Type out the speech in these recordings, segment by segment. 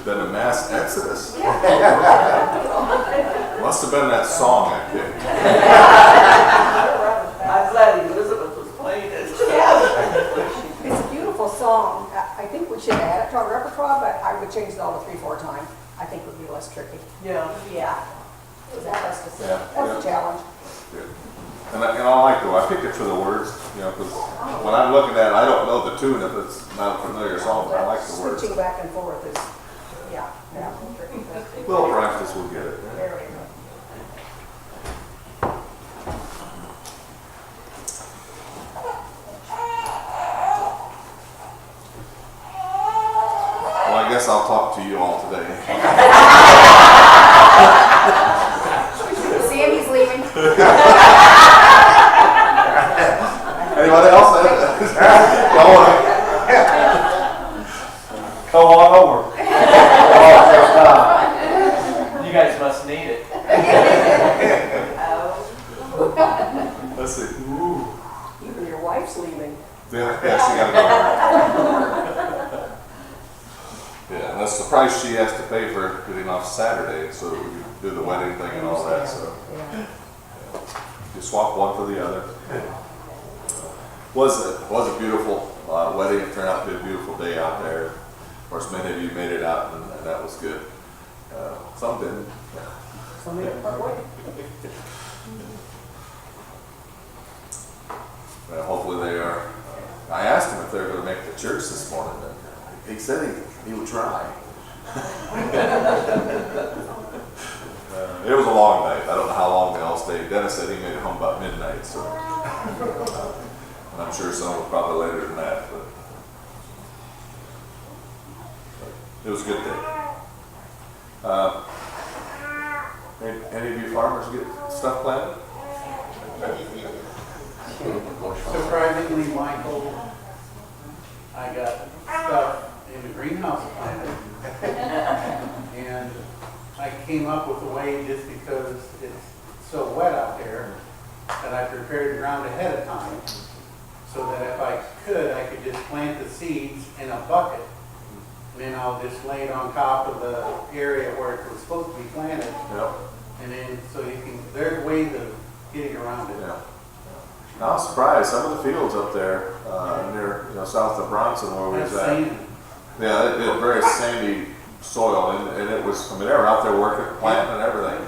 There's been a mass exodus. Must have been that song I picked. I'm glad Elizabeth was playing it. It's a beautiful song. I think we should add it to our repertoire, but I would change it all to 3/4 time. I think it would be less tricky. Yeah. Yeah. That's just, Yeah. that's a challenge. Good. And I like the, I picked it for the words, because when I'm looking at it, I don't know the tune if it's not a familiar song, but I like the words. Switching back and forth is, yeah. A little practice will get it. There we go. Well, I guess I'll talk to you all today. Sandy's leaving. Anybody else? Come on over. You guys must need it. Let's see. Ooh. Even your wife's leaving. Yeah, she got to go. Yeah, and that's the price she has to pay for getting off Saturday, so we can do the wedding thing and all that. So Yeah. you swap one for the other. Was a beautiful wedding. It turned out to be a beautiful day out there. Of course, many of you made it out, and that was good. Some didn't. Somebody up part way. Well, hopefully they are. I asked him if they were going to make the church this morning, and he said he would try. It was a long night. I don't know how long they all stayed. Dennis said he made it home about midnight, so and I'm sure some were probably later than that, but it was a good day. Any of you farmers get stuff planted? Surprisingly, Michael, I got stuff in the greenhouse planted. And I came up with a way, just because it's so wet out there, that I prepared the ground ahead of time, so that if I could just plant the seeds in a bucket. And then I'll just lay it on top of the area where it was supposed to be planted. Yep. And then, so you can, there's ways of getting around it. Yeah. I was surprised. Some of the fields up there near, south of Bronson, where we was That's at. sand. Yeah, it had very sandy soil, and it was. I mean, they were out there working, planting, and everything.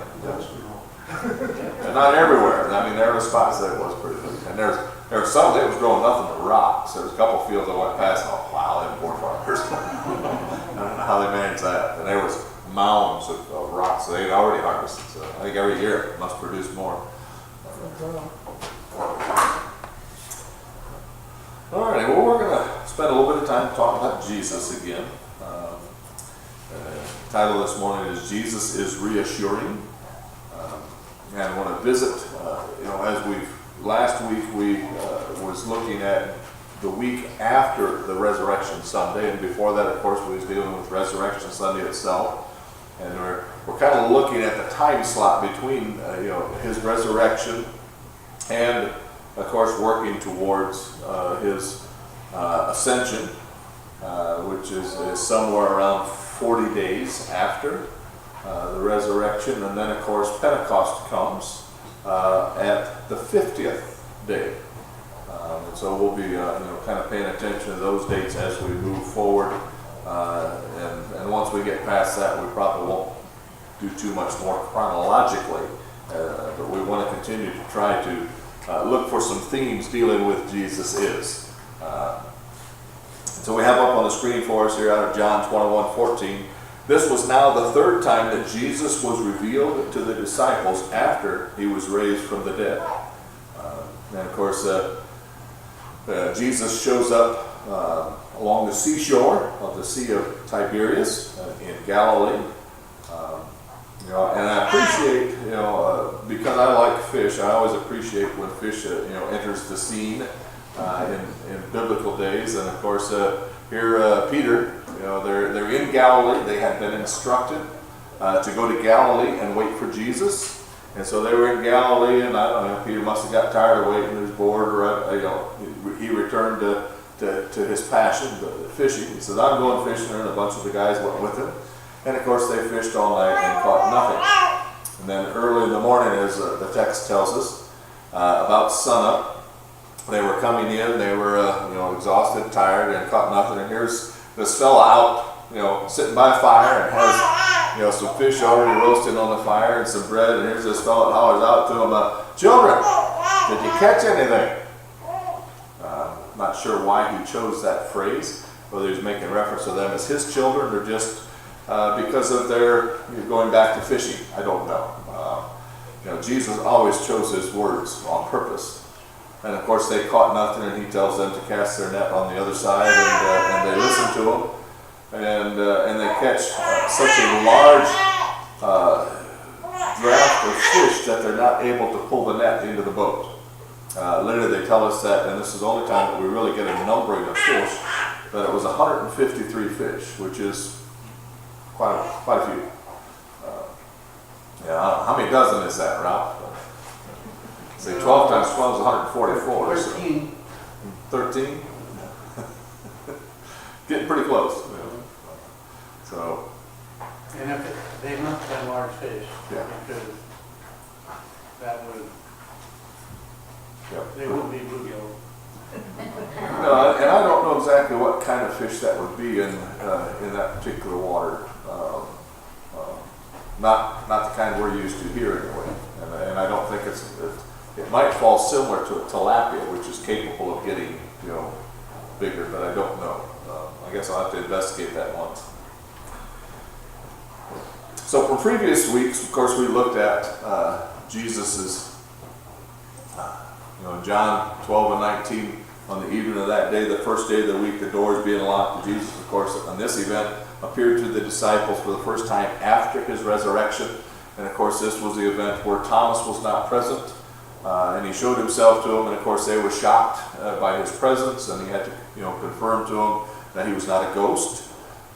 And not everywhere. I mean, there were spots that it was pretty good. And there was some that was growing nothing but rocks. There was a couple of fields I went past, and wow, them poor farmers. I don't know how they managed that. And there was mounds of rocks that they had already harvested. So I think every year it must produce more. All right, well, we're going to spend a little bit of time talking about Jesus again. The title this morning is Jesus is Reassuring. And I want to visit, as last week we was looking at the week after the Resurrection Sunday, and before that, of course, we was dealing with Resurrection Sunday itself. And we're kind of looking at the time slot between, his resurrection and, of course, working towards his ascension, which is somewhere around 40 days after the resurrection. And then, of course, Pentecost comes at the 50th day. And so we'll be, kind of paying attention to those dates as we move forward. And once we get past that, we probably won't do too much more chronologically. But we want to continue to try to look for some themes dealing with Jesus is. So we have up on the screen for us here out of John 21:14. This was now the third time that Jesus was revealed to the disciples after he was raised from the dead. And of course, Jesus shows up along the seashore of the Sea of Tiberias in Galilee. And I appreciate, because I like fish, I always appreciate when fish, enters the scene in biblical days. And of course, here Peter, they're in Galilee. They had been instructed to go to Galilee and wait for Jesus. And so they were in Galilee, and I don't know, Peter must have got tired of waiting, he was bored, or he returned to his passion, the fishing. He said, I'm going fishing, and a bunch of the guys went with him. And of course they fished all night and caught nothing. And then early in the morning, as the text tells us, about sunup, they were coming in, they were exhausted, tired, and caught nothing. And here's this fella out, sitting by a fire and has some fish already roasting on the fire and some bread. And here's this fella that hollers out to him, "Children, did you catch anything?" Not sure why he chose that phrase, whether he's making reference to them as his children or just because of their going back to fishing. I don't know. Jesus always chose his words on purpose. And of course they caught nothing, and he tells them to cast their net on the other side, and they listen to him, and they catch such a large draft of fish that they're not able to pull the net into the boat. Later they tell us that, and this is the only time that we really get a numbering of fish, that it was 153 fish, which is quite a few. How many dozen is that, Ralph? Say 12 times 12 is 144. 13. 13? Getting pretty close. So. And they must have been large fish. Yeah. Because that would, Yeah. they wouldn't be bluegill. No, and I don't know exactly what kind of fish that would be in that particular water. Not the kind we're used to here anyway. And I don't think it might fall similar to a tilapia, which is capable of getting bigger, but I don't know. I guess I'll have to investigate that once. So from previous weeks, of course, we looked at Jesus's, John 12 and 19, on the evening of that day, the first day of the week, the doors being locked. Jesus, of course, on this event, appeared to the disciples for the first time after his resurrection. And of course, this was the event where Thomas was not present. And he showed himself to them, and of course they were shocked by his presence, and he had to confirm to them that he was not a ghost.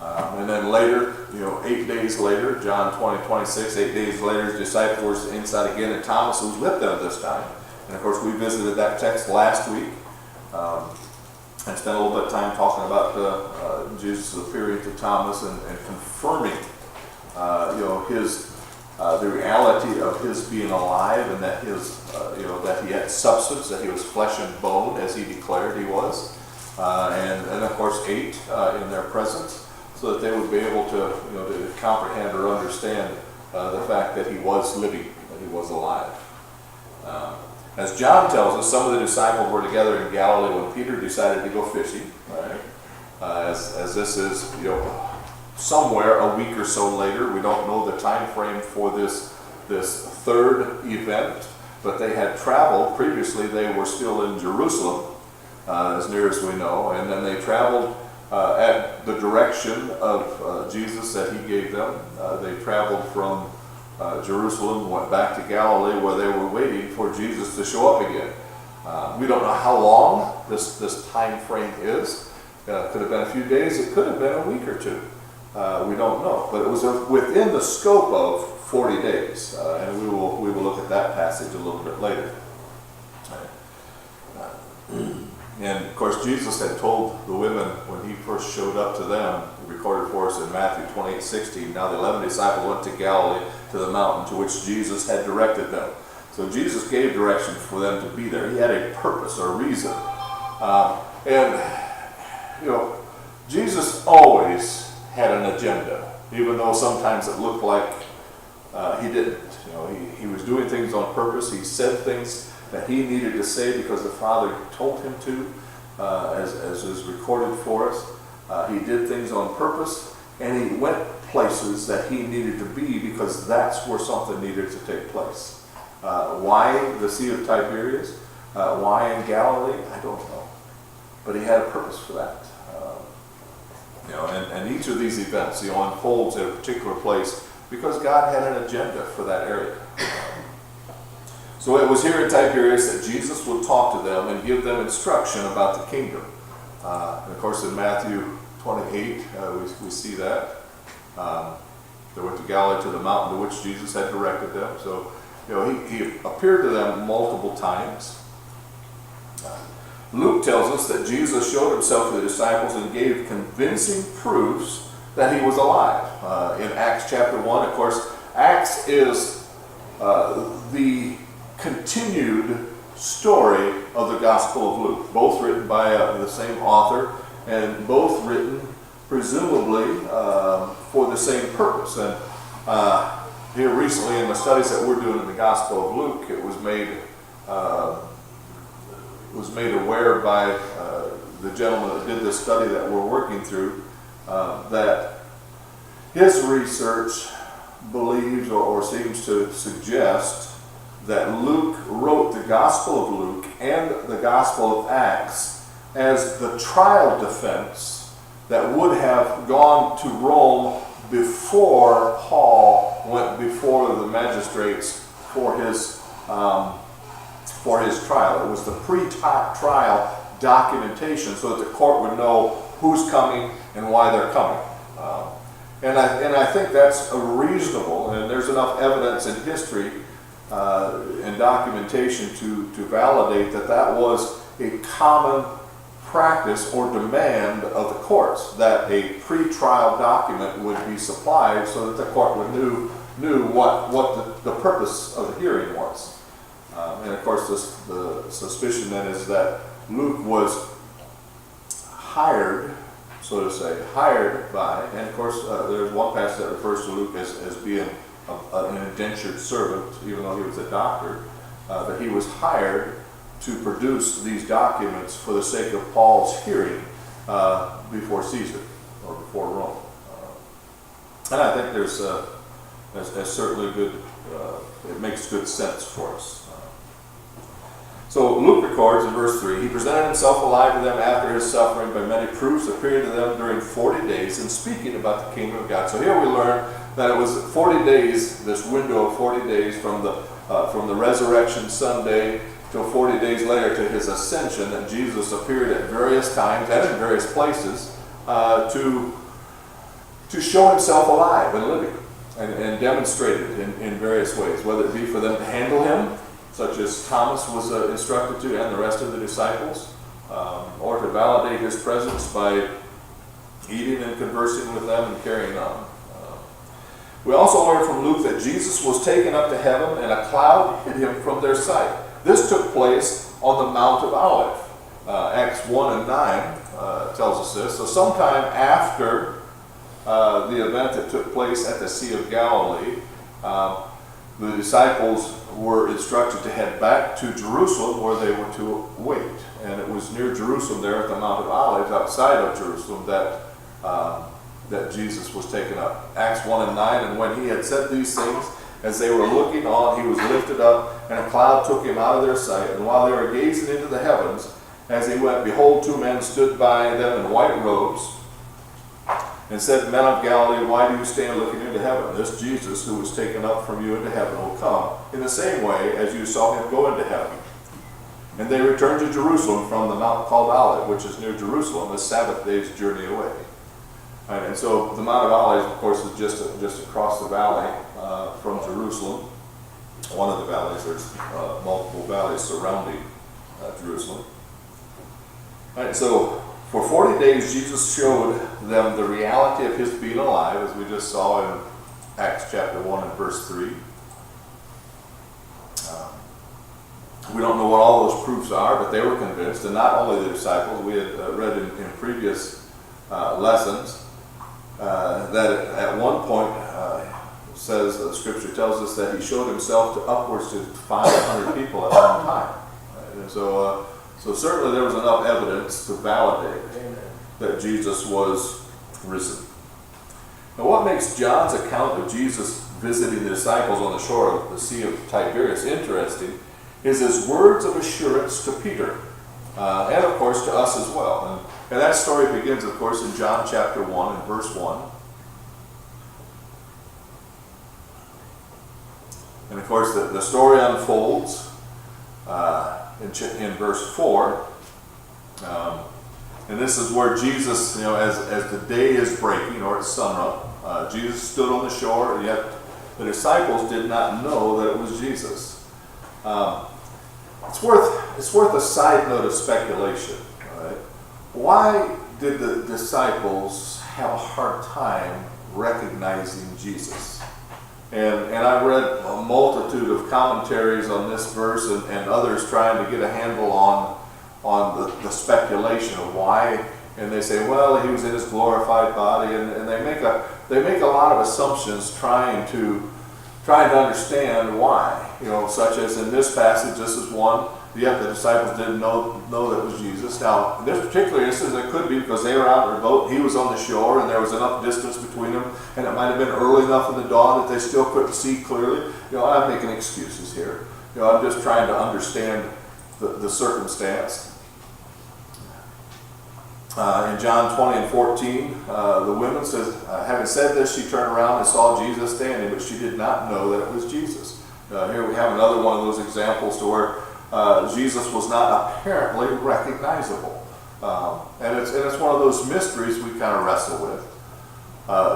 And then later, 8 days later, John 20:26, 8 days later, his disciples were inside again, and Thomas was with them this time. And of course we visited that text last week, and spent a little bit of time talking about Jesus appearing to Thomas and confirming the reality of his being alive, and that that he had substance, that he was flesh and bone, as he declared he was, and of course ate in their presence, so that they would be able to to comprehend or understand the fact that he was living, that he was alive. As John tells us, some of the disciples were together in Galilee when Peter decided to go fishing. Right? As this is somewhere a week or so later. We don't know the time frame for this third event, but they had traveled. Previously they were still in Jerusalem, as near as we know, and then they traveled at the direction of Jesus that he gave them. They traveled from Jerusalem, went back to Galilee, where they were waiting for Jesus to show up again. We don't know how long this time frame is. Could have been a few days, it could have been a week or two. We don't know, but it was within the scope of 40 days, and we will look at that passage a little bit later. And of course, Jesus had told the women when he first showed up to them, recorded for us in Matthew 28:16. Now the 11 disciples went to Galilee, to the mountain to which Jesus had directed them. So Jesus gave direction for them to be there. He had a purpose or a reason, and Jesus always had an agenda, even though sometimes it looked like he didn't. He was doing things on purpose. He said things that he needed to say because the Father told him to, as is recorded for us. He did things on purpose, and he went places that he needed to be because that's where something needed to take place. Why the Sea of Tiberias? Why in Galilee? I don't know. But he had a purpose for that. And each of these events, unfolds at a particular place because God had an agenda for that area. So it was here in Tiberias that Jesus would talk to them and give them instruction about the kingdom. And of course in Matthew 28, we see that. They went to Galilee, to the mountain to which Jesus had directed them. So, he appeared to them multiple times. Luke tells us that Jesus showed himself to the disciples and gave convincing proofs that he was alive. In Acts chapter 1, of course, Acts is the continued story of the Gospel of Luke, both written by the same author and both written presumably for the same purpose. And here recently in the studies that we're doing in the Gospel of Luke, it was made aware by the gentleman that did this study that we're working through that his research believes or seems to suggest that Luke wrote the Gospel of Luke and the Gospel of Acts as the trial defense that would have gone to Rome before Paul went before the magistrates for his trial. It was the pre-trial documentation so that the court would know who's coming and why they're coming. And I think that's reasonable, and there's enough evidence in history and documentation to validate that was a common practice or demand of the courts, that a pre-trial document would be supplied so that the court would knew what the purpose of the hearing was. And of course, the suspicion then is that Luke was hired, so to say, hired by, and of course there's one passage that refers to Luke as being an indentured servant, even though he was a doctor, that he was hired to produce these documents for the sake of Paul's hearing before Caesar or before Rome. And I think that's certainly good, it makes good sense for us. So Luke records in verse 3, he presented himself alive to them after his suffering by many proofs, appearing to them during 40 days and speaking about the kingdom of God. So here we learn that it was 40 days, this window of 40 days from the resurrection Sunday till 40 days later to his ascension, that Jesus appeared at various times and in various places to show himself alive and living and demonstrated in various ways, whether it be for them to handle him, such as Thomas was instructed to, and the rest of the disciples, or to validate his presence by eating and conversing with them and carrying on. We also learn from Luke that Jesus was taken up to heaven and a cloud hid him from their sight. This took place on the Mount of Olives. Acts 1 and 9 tells us this. So sometime after the event that took place at the Sea of Galilee, the disciples were instructed to head back to Jerusalem where they were to wait. And it was near Jerusalem there at the Mount of Olives, outside of Jerusalem, that Jesus was taken up. Acts 1 and 9, and when he had said these things, as they were looking on, he was lifted up, and a cloud took him out of their sight. And while they were gazing into the heavens, as he went, behold, two men stood by them in white robes, and said, Men of Galilee, why do you stand looking into heaven? This Jesus, who was taken up from you into heaven, will come in the same way as you saw him go into heaven. And they returned to Jerusalem from the mount called Olive, which is near Jerusalem, a Sabbath day's journey away. And so the Mount of Olives, of course, is just across the valley from Jerusalem. One of the valleys. There's multiple valleys surrounding Jerusalem. And so for 40 days, Jesus showed them the reality of his being alive, as we just saw in Acts chapter 1 and verse 3. We don't know what all those proofs are, but they were convinced, and not only the disciples. We had read in previous lessons that at one point says the scripture tells us that he showed himself to upwards to 500 people at one time. And so certainly there was enough evidence to validate that Jesus was risen. Now, what makes John's account of Jesus visiting the disciples on the shore of the Sea of Tiberias interesting is his words of assurance to Peter, and of course to us as well. And that story begins, of course, in John chapter 1 and verse 1. And of course, the story unfolds in verse 4. And this is where Jesus, as the day is breaking, or it's sunup, Jesus stood on the shore, and yet the disciples did not know that it was Jesus. It's worth a side note of speculation. Right? Why did the disciples have a hard time recognizing Jesus. And I read a multitude of commentaries on this verse and others trying to get a handle on the speculation of why. And they say, well, he was in his glorified body, and they make a lot of assumptions trying to understand why. You know, such as in this passage, this is one. Yet the disciples didn't know that it was Jesus. Now, in this particular instance, it could be because they were out in their boat, he was on the shore, and there was enough distance between them, and it might have been early enough in the dawn that they still couldn't see clearly. You know, I'm making excuses here. You know, I'm just trying to understand the circumstance. In John 20 and 14, the woman says, having said this, she turned around and saw Jesus standing, but she did not know that it was Jesus. Here we have another one of those examples to where Jesus was not apparently recognizable. And it's one of those mysteries we kind of wrestle with.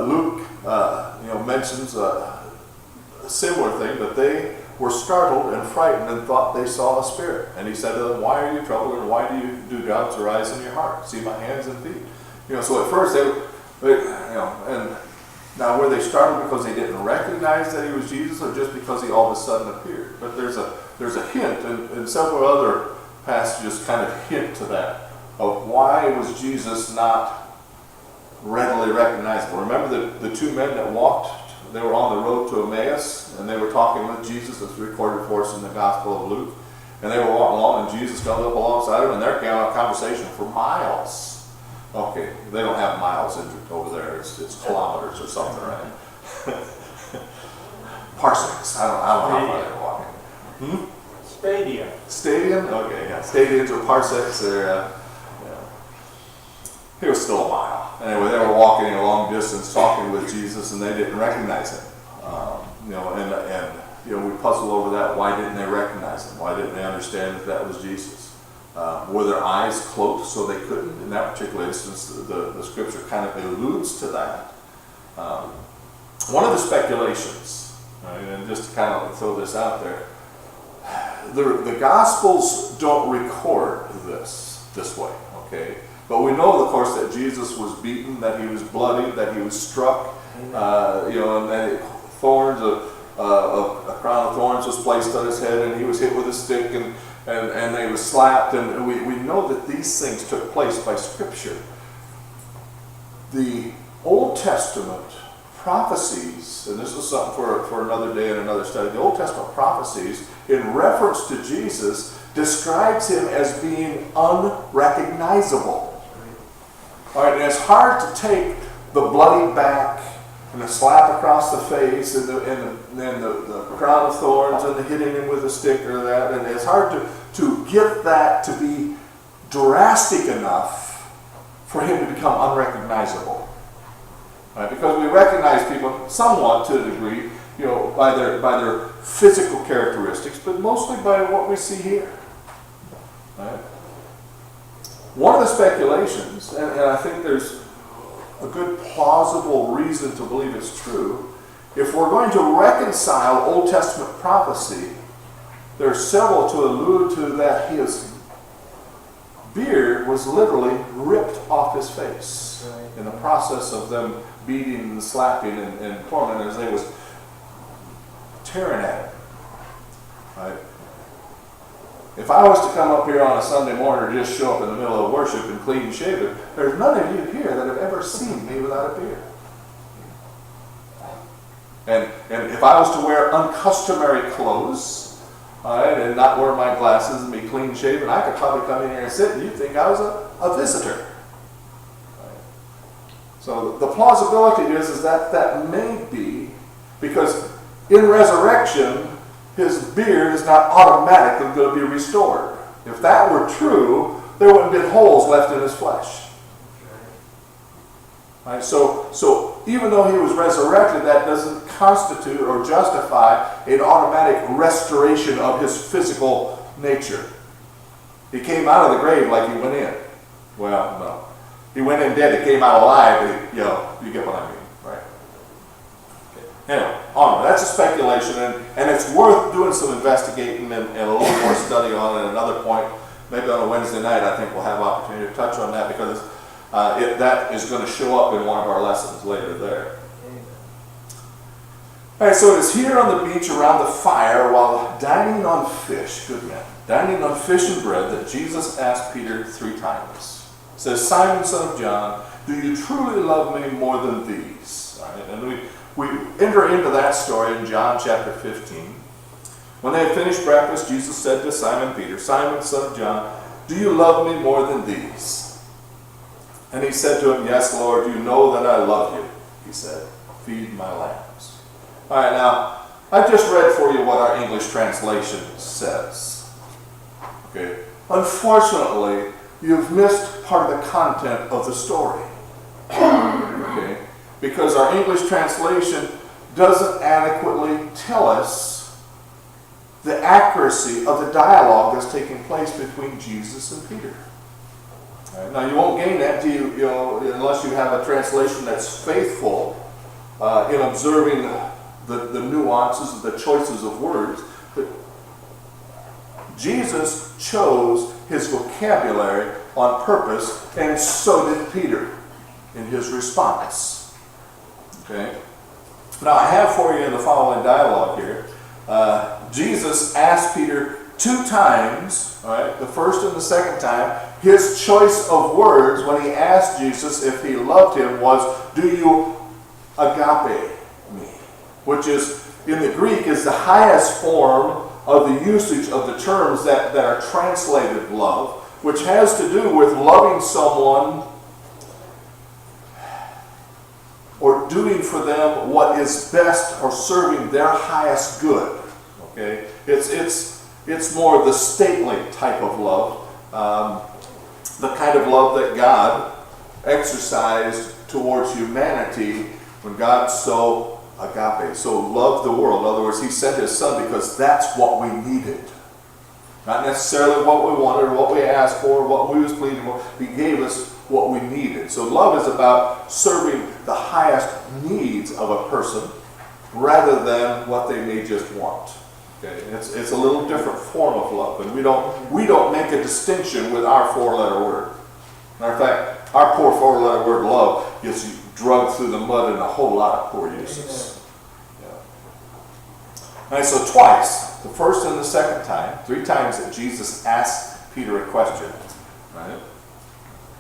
Luke mentions a similar thing, but they were startled and frightened and thought they saw a spirit. And he said to them, why are you troubled, and why do doubts arise in your heart? See my hands and feet. You know, so at first and now were they startled because they didn't recognize that he was Jesus, or just because he all of a sudden appeared? But there's a hint, and several other passages kind of hint to that, of why was Jesus not readily recognizable. Remember the two men that walked, they were on the road to Emmaus, and they were talking with Jesus, as recorded for us in the Gospel of Luke. And they were walking along, and Jesus comes up alongside them, and they're carrying on a conversation for miles. Okay, they don't have miles over there. It's kilometers or something, right? Parsecs. I don't know how far they're walking. Stadium? Okay, yeah. Stadiums or parsecs. It was still a mile. Anyway, they were walking a long distance, talking with Jesus, and they didn't recognize him. We puzzle over that. Why didn't they recognize him? Why didn't they understand that was Jesus? Were their eyes closed so they couldn't? In that particular instance, the scripture kind of alludes to that. One of the speculations, right, and just to kind of throw this out there, the Gospels don't record this way, okay? But we know, of course, that Jesus was beaten, that he was bloodied, that he was struck, and that a crown of thorns was placed on his head, and he was hit with a stick, and they were slapped, and we know that these things took place by Scripture. The Old Testament prophecies, and this is something for another day and another study, the Old Testament prophecies, in reference to Jesus, describes him as being unrecognizable. All right, and it's hard to take the bloody back and the slap across the face and the crown of thorns and the hitting him with a stick or that, and it's hard to get that to be drastic enough for him to become unrecognizable. Right? Because we recognize people somewhat to a degree, by their physical characteristics, but mostly by what we see here. Right? One of the speculations, and I think there's a good plausible reason to believe it's true, if we're going to reconcile Old Testament prophecy, there are several to allude to that his beard was literally ripped off his face in the process of them beating and slapping and tormenting as they was tearing at him. Right? If I was to come up here on a Sunday morning or just show up in the middle of worship and clean shaven, there's none of you here that have ever seen me without a beard. And if I was to wear uncustomary clothes, and not wear my glasses and be clean shaven, I could probably come in here and sit and you'd think I was a visitor. So the plausibility is that may be because in resurrection, his beard is not automatically going to be restored. If that were true, there wouldn't have been holes left in his flesh. Right? So even though he was resurrected, that doesn't constitute or justify an automatic restoration of his physical nature. He came out of the grave like he went in. Well, no. He went in dead, he came out alive, you get what I mean, right? Okay. Anyway, onward. That's a speculation, and it's worth doing some investigating and a little more study on at another point. Maybe on a Wednesday night, I think we'll have opportunity to touch on that, because that is going to show up in one of our lessons later there. All right, so it is here on the beach around the fire while dining on fish, good man, dining on fish and bread, that Jesus asked Peter 3 times. It says, Simon, son of John, do you truly love me more than these? All right, and we enter into that story in John chapter 15. When they had finished breakfast, Jesus said to Simon Peter, Simon, son of John, do you love me more than these? And he said to him, yes, Lord, you know that I love you. He said, feed my lambs. All right, now, I've just read for you what our English translation says. Okay. Unfortunately, you've missed part of the content of the story. Okay. Because our English translation doesn't adequately tell us the accuracy of the dialogue that's taking place between Jesus and Peter. All right. Now, you won't gain that unless you have a translation that's faithful in observing the nuances of the choices of words. But Jesus chose his vocabulary on purpose, and so did Peter in his response. Okay? Now, I have for you in the following dialogue here, Jesus asked Peter 2 times, all right, the first and the second time, his choice of words when he asked Jesus if he loved him was, do you agape me? Which is, in the Greek, is the highest form of the usage of the terms that are translated love, which has to do with loving someone or doing for them what is best or serving their highest good. Okay? It's more the stately type of love, the kind of love that God exercised towards humanity when God so agape, so loved the world. In other words, he sent his son because that's what we needed. Not necessarily what we wanted or what we asked for, what we was pleading for. He gave us what we needed. So love is about serving the highest needs of a person rather than what they may just want. Okay? It's a little different form of love, and we don't make a distinction with our 4-letter word. Matter of fact, our poor 4-letter word love gets drugged through the mud in a whole lot of poor uses. Yeah. All right, so twice, the first and the second time, 3 times that Jesus asked Peter a question, right?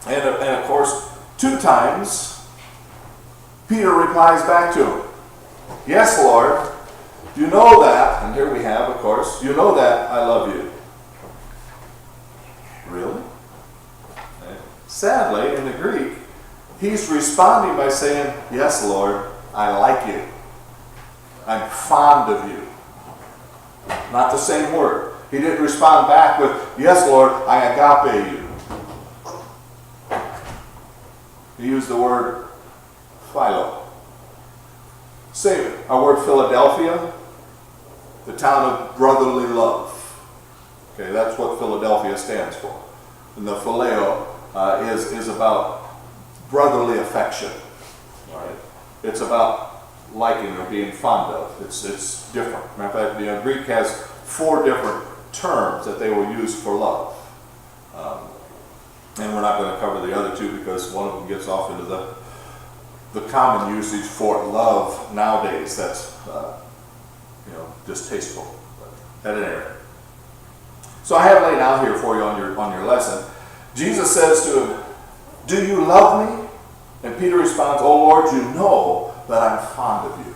And of course, 2 times, Peter replies back to him, yes, Lord, you know that, and here we have, of course, you know that I love you. Really? Okay. Sadly, in the Greek, he's responding by saying, yes, Lord, I like you. I'm fond of you. Not the same word. He didn't respond back with, yes, Lord, I agape you. He used the word philo. Same, our word Philadelphia, the town of brotherly love. Okay, that's what Philadelphia stands for. And the phileo is about brotherly affection. Right? It's about liking or being fond of. It's different. Matter of fact, the Greek has 4 different terms that they will use for love. And we're not going to cover the other 2 because one of them gets off into the common usage for love nowadays. That's distasteful. But at any rate. So I have laid out here for you on your lesson. Jesus says to him, do you love me? And Peter responds, oh Lord, you know that I'm fond of you.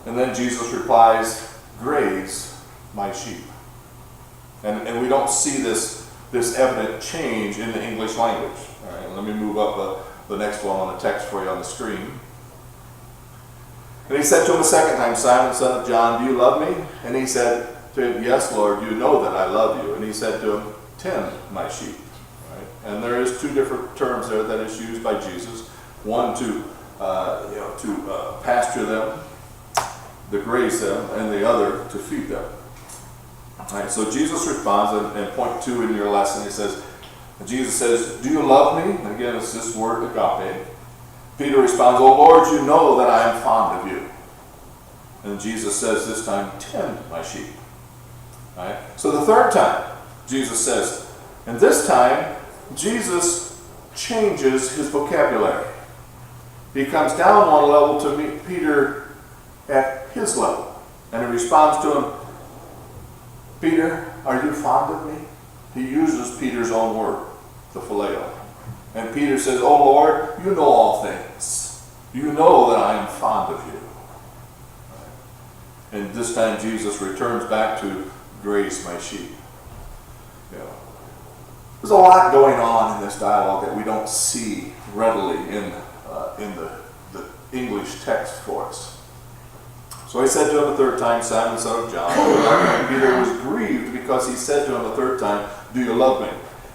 And then Jesus replies, graze my sheep. And we don't see this evident change in the English language. All right, let me move up the next one on the text for you on the screen. And he said to him a second time, Simon, son of John, do you love me? And he said to him, yes, Lord, you know that I love you. And he said to him, tend my sheep. Right? And there is 2 different terms there that is used by Jesus. One to pasture them, to graze them, and the other to feed them. All right, so Jesus responds, and point 2 in your lesson, Jesus says, do you love me? And again, it's this word agape. Peter responds, oh Lord, you know that I am fond of you. And Jesus says this time, tend my sheep. All right? So the third time, Jesus says, and this time, Jesus changes his vocabulary. He comes down one level to meet Peter at his level. And he responds to him, Peter, are you fond of me? He uses Peter's own word, the phileo. And Peter says, oh Lord, you know all things. You know that I am fond of you. And this time Jesus returns back to graze my sheep. There's a lot going on in this dialogue that we don't see readily in the English text for us. So he said to him the third time, Simon, son of John, and Peter was grieved because he said to him the third time, do you love me?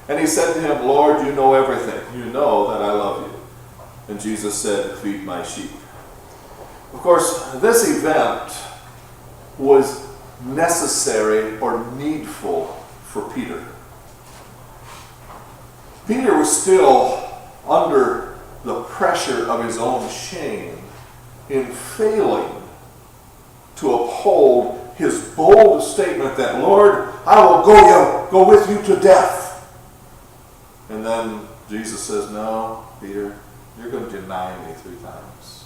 And he said to him, Lord, you know everything. You know that I love you. And Jesus said, feed my sheep. Of course, this event was necessary or needful for Peter. Peter was still under the pressure of his own shame in failing to uphold his bold statement that, Lord, I will go with you to death. And then Jesus says, no, Peter, you're going to deny me 3 times.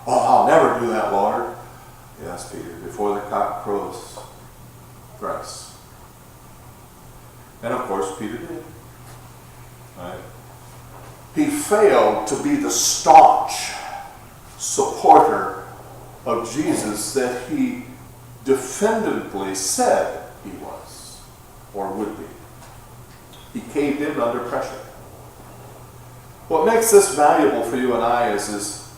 Oh, I'll never do that, Lord. Yes, Peter, before the cock crows thrice. And of course, Peter did. Right? He failed to be the staunch supporter of Jesus that he definitively said he was or would be. He caved in under pressure. What makes this valuable for you and I is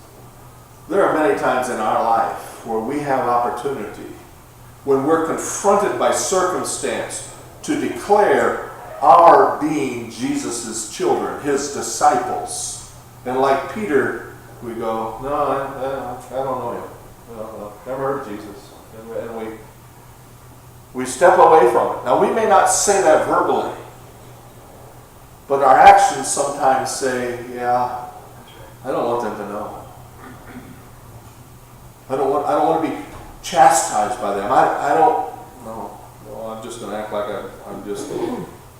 there are many times in our life where we have opportunity, when we're confronted by circumstance, to declare our being Jesus' children, his disciples. And like Peter, we go, no, I don't know him. No, never heard of Jesus. And we step away from it. Now, we may not say that verbally, but our actions sometimes say, yeah, I don't want them to know. I don't want to be chastised by them. I don't, no, I'm just going to act like I'm just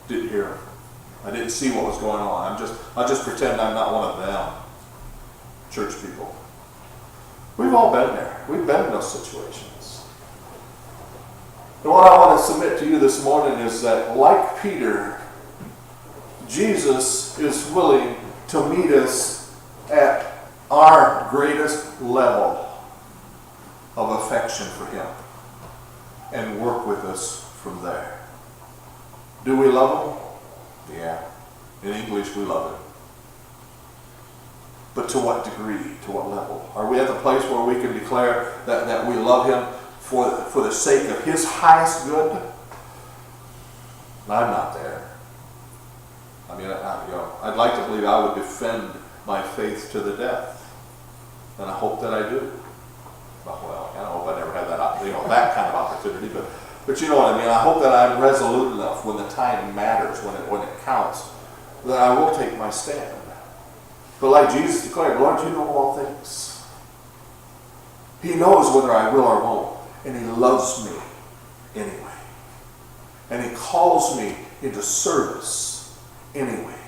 didn't hear him. I didn't see what was going on. I'll just pretend I'm not one of them. Church people. We've all been there. We've been in those situations. And what I want to submit to you this morning is that, like Peter, Jesus is willing to meet us at our greatest level of affection for him and work with us from there. Do we love him? Yeah. In English, we love him. But to what degree? To what level? Are we at the place where we can declare that we love him for the sake of his highest good? I'm not there. I mean, I'd like to believe I would defend my faith to the death. And I hope that I do. Well, I hope I never have that kind of opportunity, but you know what I mean. I hope that I'm resolute enough when the time matters, when it counts, that I will take my stand. But like Jesus declared, Lord, you know all things. He knows whether I will or won't, and he loves me anyway. And he calls me into service anyway,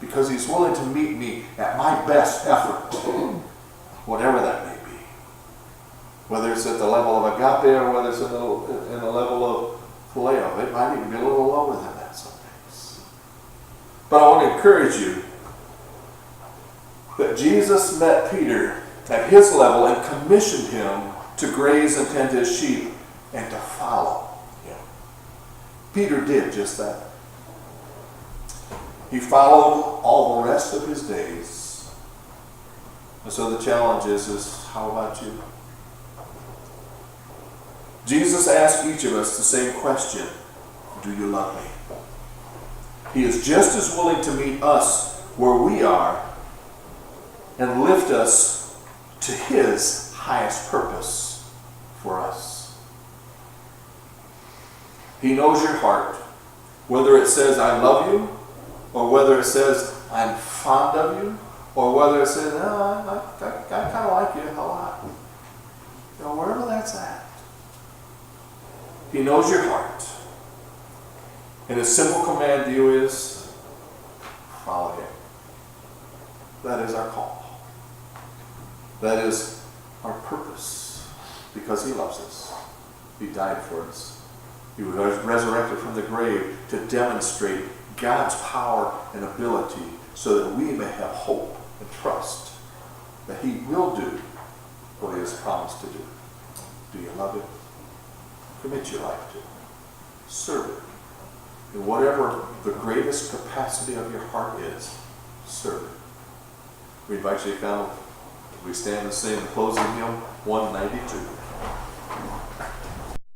because he's willing to meet me at my best effort, whatever that may be. Whether it's at the level of agape or whether it's in the level of phileo. It might even be a little lower than that some days. But I want to encourage you that Jesus met Peter at his level and commissioned him to graze and tend his sheep and to follow him. Peter did just that. He followed all the rest of his days. And so the challenge is how about you? Jesus asked each of us the same question. Do you love me? He is just as willing to meet us where we are and lift us to his highest purpose for us. He knows your heart, whether it says I love you, or whether it says I'm fond of you, or whether it says I kind of like you a lot. Wherever that's at. He knows your heart. And his simple command to you is, That is our call. That is our purpose, because He loves us. He died for us. He was resurrected from the grave to demonstrate God's power and ability so that we may have hope and trust that He will do what He has promised to do. Do you love Him? Commit your life to Him. Serve Him. In whatever the greatest capacity of your heart is, serve Him. We invite you to come. We stand and sing the closing hymn 192.